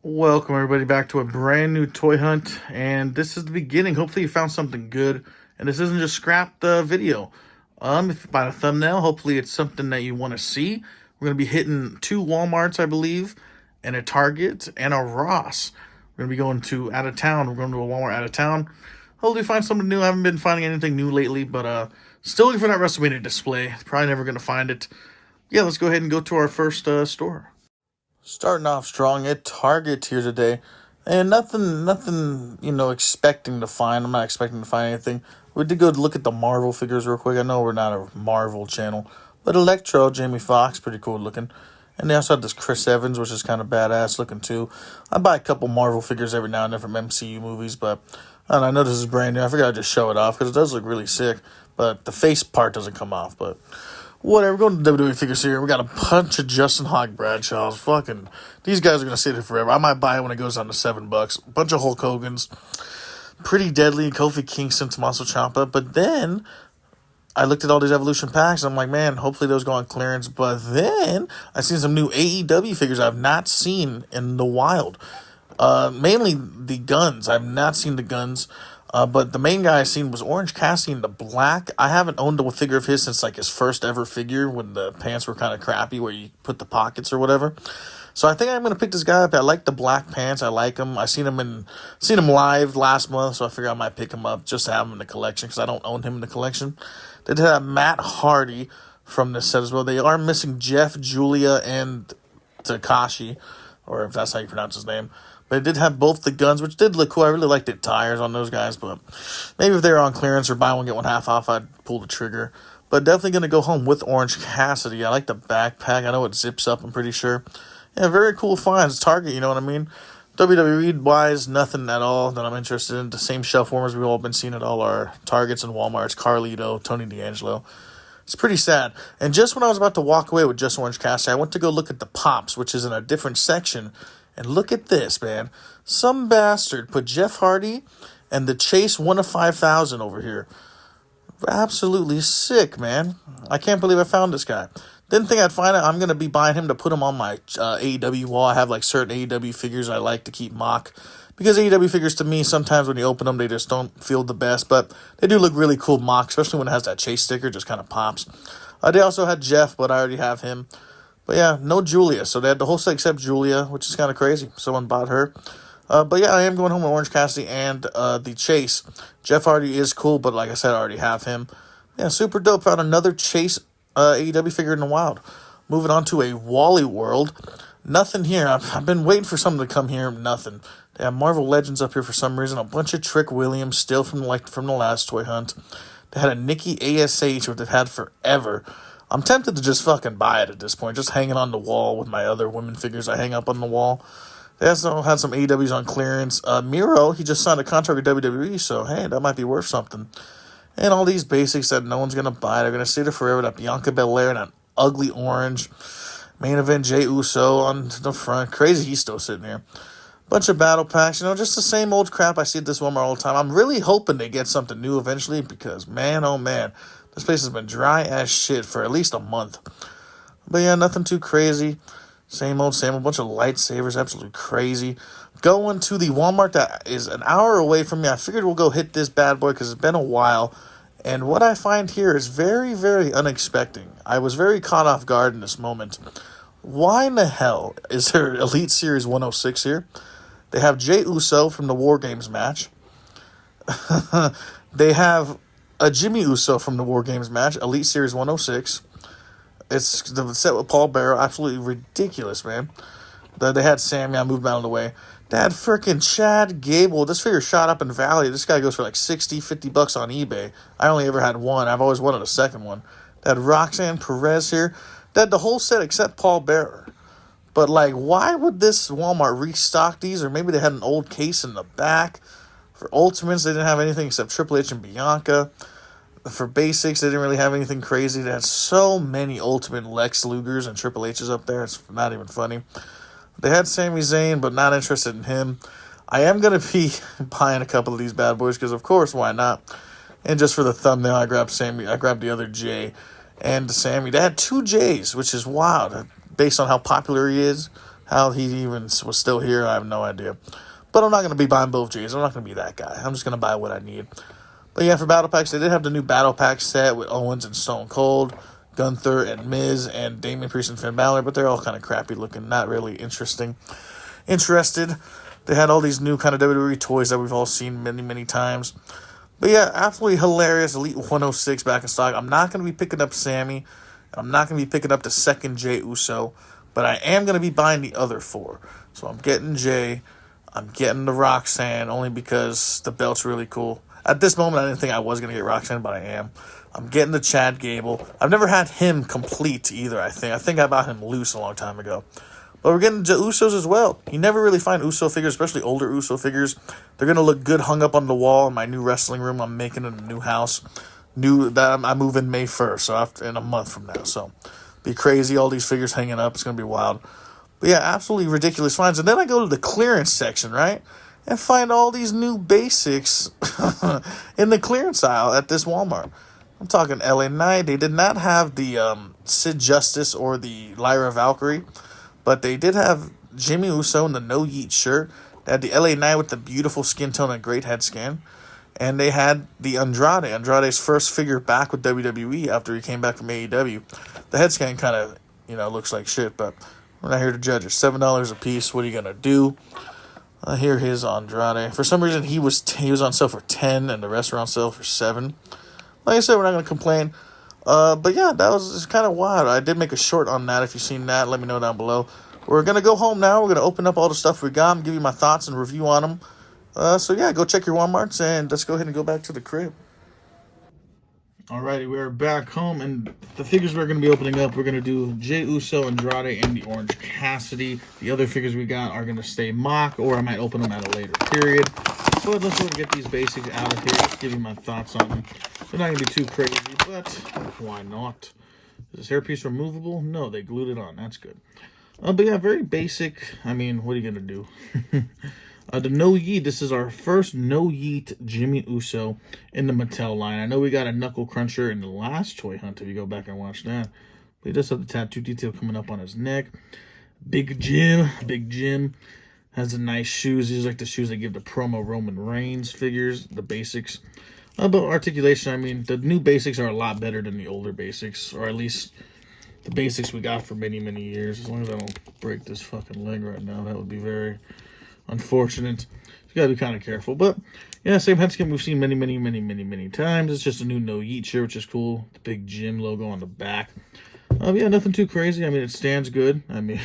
Welcome everybody back to a brand new toy hunt, and this is the beginning. Hopefully you found something good, and this isn't just scrapped video. If by the thumbnail, hopefully it's something that you want to see. We're gonna be hitting two WalMarts, I believe, and a Target and a Ross. We're gonna be going to out of town. We're going to a Walmart out of town. Hopefully find something new. I haven't been finding anything new lately, but still looking for that WrestleMania display. Probably never gonna find it. Yeah, let's go ahead and go to our first store. Starting off strong at Target here today. And nothing, expecting to find. I'm not expecting to find anything. We did go look at the Marvel figures real quick. I know we're not a Marvel channel. But Electro, Jamie Foxx, pretty cool looking. And they also have this Chris Evans, which is kind of badass looking too. I buy a couple Marvel figures every now and then from MCU movies, but I know this is brand new. I figured I'd just show it off because it does look really sick. But the face part doesn't come off, but whatever, going to WWE figures here. We got a bunch of Justin Hawk Bradshaws. Fucking, these guys are going to sit here forever. I might buy it when it goes down to $7. A bunch of Hulk Hogan's. Pretty Deadly, Kofi Kingston, Tommaso Ciampa. But then I looked at all these Evolution packs. I'm like, man, hopefully those go on clearance. But then I seen some new AEW figures I've not seen in the wild. Mainly the guns. I've not seen the guns. But the main guy I seen was Orange Cassidy in the black. I haven't owned a figure of his since like his first ever figure when the pants were kind of crappy where you put the pockets or whatever. So I think I'm gonna pick this guy up. I like the black pants. I like him. I seen him live last month, so I figured I might pick him up just to have him in the collection because I don't own him in the collection. They did have Matt Hardy from this set as well. They are missing Jeff, Julia, and Takashi, or if that's how you pronounce his name. But it did have both the guns, which did look cool. I really liked the tires on those guys, but maybe if they were on clearance or buy one, get one half off, I'd pull the trigger. But definitely going to go home with Orange Cassidy. I like the backpack. I know it zips up, I'm pretty sure. Yeah, very cool finds. Target, you know what I mean? WWE-wise, nothing at all that I'm interested in. The same shelf warmers we've all been seeing at all our Targets and Walmarts. Carlito, Tony D'Angelo. It's pretty sad. And just when I was about to walk away with just Orange Cassidy, I went to go look at the Pops, which is in a different section. And look at this, man. Some bastard put Jeff Hardy and the Chase 1 of 5,000 over here. Absolutely sick, man. I can't believe I found this guy. Didn't think I'd find it. I'm going to be buying him to put him on my AEW wall. I have like certain AEW figures I like to keep mock. Because AEW figures, to me, sometimes when you open them, they just don't feel the best. But they do look really cool mock, especially when it has that Chase sticker. Just kind of pops. They also had Jeff, but I already have him. But yeah, no Julia. So they had the whole set except Julia, which is kind of crazy. Someone bought her. But yeah, I am going home with Orange Cassidy and the Chase. Jeff Hardy is cool, but like I said, I already have him. Yeah, super dope. Found another Chase AEW figure in the wild. Moving on to a Wally World. Nothing here. I've been waiting for something to come here. Nothing. They have Marvel Legends up here for some reason. A bunch of Trick Williams still from the last toy hunt. They had a Nikki ASH, which they've had forever. I'm tempted to just fucking buy it at this point. Just hanging on the wall with my other women figures I hang up on the wall. They also had some AEWs on clearance. Miro, he just signed a contract with WWE, so hey, that might be worth something. And all these basics that no one's going to buy. They're going to stay there forever. That Bianca Belair in an ugly orange. Main event, Jey Uso on the front. Crazy he's still sitting here. Bunch of battle packs. Just the same old crap I see at this Walmart all the time. I'm really hoping they get something new eventually because, man, oh man, this place has been dry as shit for at least a month. But yeah, nothing too crazy. Same old. A bunch of lightsabers. Absolutely crazy. Going to the Walmart that is an hour away from me. I figured we'll go hit this bad boy because it's been a while. And what I find here is very, very unexpected. I was very caught off guard in this moment. Why in the hell is there Elite Series 106 here? They have Jey Uso from the War Games match. They have a Jimmy Uso from the War Games match, Elite Series 106. It's the set with Paul Bearer. Absolutely ridiculous, man. They had Sammy. I moved out of the way. They had freaking Chad Gable. This figure shot up in value. This guy goes for like $60-$50 on eBay. I only ever had one. I've always wanted a second one. They had Roxanne Perez here. They had the whole set except Paul Bearer. But, like, why would this Walmart restock these? Or maybe they had an old case in the back. For Ultimates, they didn't have anything except Triple H and Bianca. For Basics, they didn't really have anything crazy. They had so many Ultimate Lex Lugers and Triple H's up there. It's not even funny. They had Sami Zayn, but not interested in him. I am going to be buying a couple of these bad boys because, of course, why not? And just for the thumbnail, I grabbed Sammy. I grabbed the other Jay and Sammy. They had two Jays, which is wild, based on how popular he is, How he even was still here, I have no idea. But I'm not going to be buying both Jays. I'm not going to be that guy. I'm just going to buy what I need. But yeah, for Battle Packs, they did have the new Battle Pack set with Owens and Stone Cold, Gunther and Miz, and Damian Priest and Finn Balor, but they're all kind of crappy looking, not really interesting. Interested. They had all these new kind of WWE toys that we've all seen many, many times. But yeah, absolutely hilarious. Elite 106 back in stock. I'm not going to be picking up Sammy. I'm not going to be picking up the second Jey Uso. But I am going to be buying the other 4. So I'm getting Jey. I'm getting the Roxanne only because the belt's really cool. At this moment, I didn't think I was going to get Roxanne, but I am. I'm getting the Chad Gable. I've never had him complete either, I think. I think I bought him loose a long time ago. But we're getting the Usos as well. You never really find Uso figures, especially older Uso figures. They're going to look good hung up on the wall in my new wrestling room. I'm making in a new house. I move in May 1st, so in a month from now. So be crazy, all these figures hanging up. It's going to be wild. But yeah, absolutely ridiculous finds. And then I go to the clearance section, right? And find all these new basics in the clearance aisle at this Walmart. I'm talking LA Knight. They did not have the Sid Justice or the Lyra Valkyrie. But they did have Jimmy Uso in the No Yeet shirt. They had the LA Knight with the beautiful skin tone and great head scan. And they had the Andrade's first figure back with WWE after he came back from AEW. The head scan kind of, looks like shit, but we're not here to judge it. $7 a piece. What are you going to do? Here is Andrade. For some reason, he was on sale for 10 and the rest were on sale for 7. Like I said, we're not going to complain. But yeah, that was kind of wild. I did make a short on that. If you've seen that, let me know down below. We're going to go home now. We're going to open up all the stuff we got and give you my thoughts and review on them. So yeah, go check your Walmarts and let's go ahead and go back to the crib. Alrighty, we're back home, and the figures we're going to be opening up, we're going to do Jey Uso, Andrade, and the Orange Cassidy. The other figures we got are going to stay mock, or I might open them at a later period. But let's go and get these basics out of here. Let's give you my thoughts on them. They're not going to be too crazy, but why not? Is this hairpiece removable? No, they glued it on. That's good. But yeah, very basic. I mean, what are you going to do? The No Yeet, this is our first No Yeet Jimmy Uso in the Mattel line. I know we got a Knuckle Cruncher in the last Toy Hunt, if you go back and watch that. But he does have the tattoo detail coming up on his neck. Big Jim has the nice shoes. These are like the shoes they give the promo Roman Reigns figures, the basics. But articulation, I mean, the new basics are a lot better than the older basics, or at least the basics we got for many, many years. As long as I don't break this fucking leg right now, that would be very unfortunate. You gotta be kind of careful. But yeah, same head scan we've seen many times. It's just a new No Yeet shirt, which is cool. The big Jim logo on the back. Yeah, nothing too crazy. I mean, it stands good. I mean,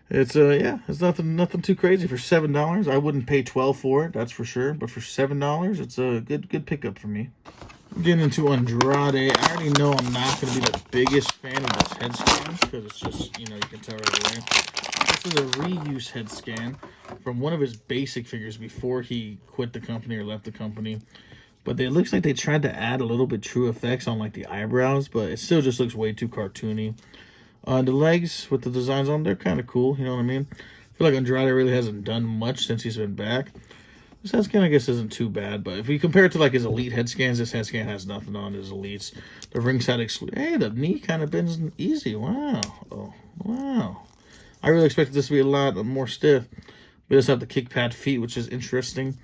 it's nothing too crazy for $7. I wouldn't pay $12 for it, that's for sure. But for $7, it's a good pickup for me. Getting into Andrade, I already know I'm not going to be the biggest fan of this head scan because it's just, you can tell right away. This is a reuse head scan from one of his basic figures before he quit the company or left the company. But it looks like they tried to add a little bit true effects on like the eyebrows, but it still just looks way too cartoony. The legs with the designs on, they're kind of cool, you know what I mean? I feel like Andrade really hasn't done much since he's been back. This head scan, I guess, isn't too bad, but if we compare it to like his Elite head scans, this head scan has nothing on his Elites. The ringside exclude. Hey, the knee kind of bends easy. Wow. Oh, wow. I really expected this to be a lot more stiff. We just have the kick pad feet, which is interesting.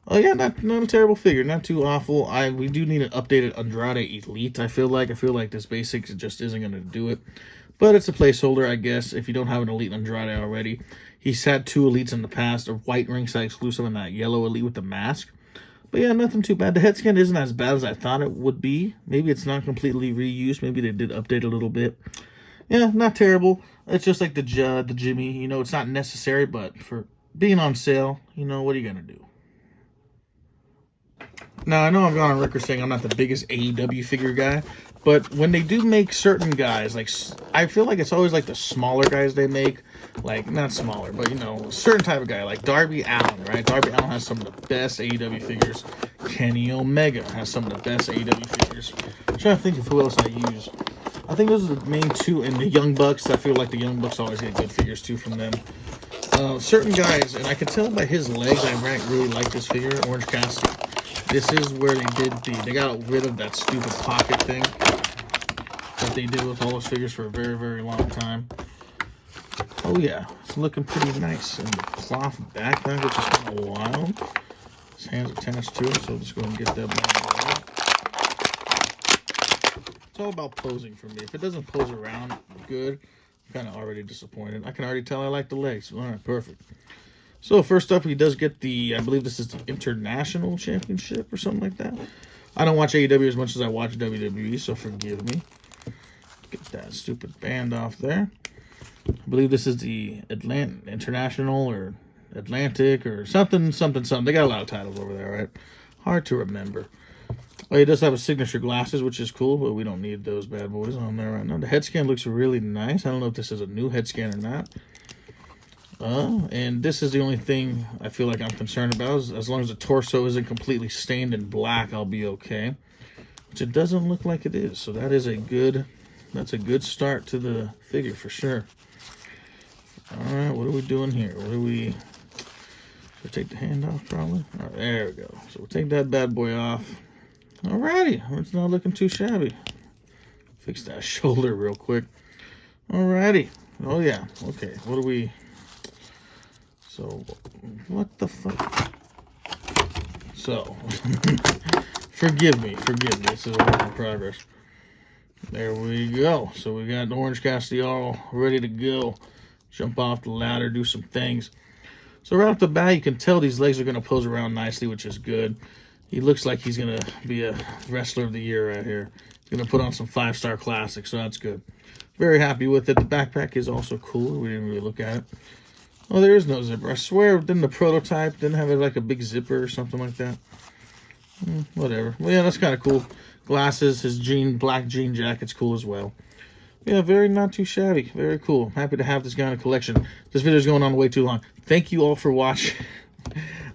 Oh yeah, not a terrible figure, not too awful. We do need an updated Andrade Elite. I feel like this basic just isn't going to do it, but it's a placeholder, I guess. If you don't have an Elite Andrade already, he's had 2 Elites in the past, a white ringside exclusive and that yellow Elite with the mask. But yeah, nothing too bad. The head scan isn't as bad as I thought it would be. Maybe it's not completely reused. Maybe they did update a little bit. Yeah, not terrible. It's just like the Jimmy. It's not necessary, but for being on sale, what are you going to do? Now, I know I've gone on record saying I'm not the biggest AEW figure guy, but when they do make certain guys, like, I feel like it's always like the smaller guys they make, like, not smaller, but, a certain type of guy, like Darby Allin, right? Darby Allin has some of the best AEW figures. Kenny Omega has some of the best AEW figures. I'm trying to think of who else I use. I think those are the main 2, and the Young Bucks. I feel like the Young Bucks always get good figures, too, from them. Certain guys, and I can tell by his legs, I really like this figure, Orange Cassidy. This is where they got rid of that stupid pocket thing that they did with all those figures for a very, very long time. Oh yeah, it's looking pretty nice. And the cloth backpack, which is kind of wild. His hands are attached to it, so just go and get that bad boy. It's all about posing for me. If it doesn't pose around good, I'm kind of already disappointed. I can already tell I like the legs. All right, perfect. So first up, he does get the, I believe this is the International Championship or something like that. I don't watch AEW as much as I watch WWE, so forgive me. Get that stupid band off there. I believe this is the International or Atlantic or something. They got a lot of titles over there, right? Hard to remember. Well, he does have a signature glasses, which is cool, but we don't need those bad boys on there right now. The head scan looks really nice. I don't know if this is a new head scan or not. And this is the only thing I feel like I'm concerned about. As long as the torso isn't completely stained in black, I'll be okay. Which it doesn't look like it is. So that's a good start to the figure for sure. All right, what are we doing here? We'll take the hand off probably. All right, there we go. So we'll take that bad boy off. Alrighty, it's not looking too shabby. Fix that shoulder real quick. Alrighty. Oh yeah. Okay. What do we? So, what the fuck? So, forgive me. This is a work in progress. There we go. So we got Orange Cassidy all ready to go. Jump off the ladder, do some things. So right off the bat, you can tell these legs are going to pose around nicely, which is good. He looks like he's going to be a wrestler of the year right here. He's going to put on some 5-star classics, so that's good. Very happy with it. The backpack is also cool. We didn't really look at it. Oh, there is no zipper. I swear, didn't the prototype didn't have it like a big zipper or something like that? Whatever. Well, yeah, that's kind of cool. Glasses, his black jean jacket's cool as well. Yeah, not too shabby. Very cool. Happy to have this guy in a collection. This video's going on way too long. Thank you all for watching.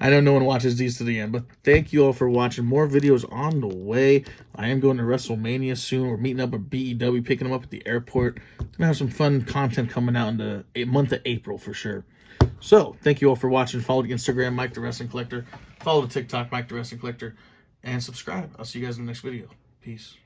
I know no one watches these to the end, but thank you all for watching. More videos on the way. I am going to WrestleMania soon. We're meeting up at BEW, picking them up at the airport. Gonna have some fun content coming out in the month of April for sure. So, thank you all for watching. Follow the Instagram, Mike the Wrestling Collector. Follow the TikTok, Mike the Wrestling Collector. And subscribe. I'll see you guys in the next video. Peace.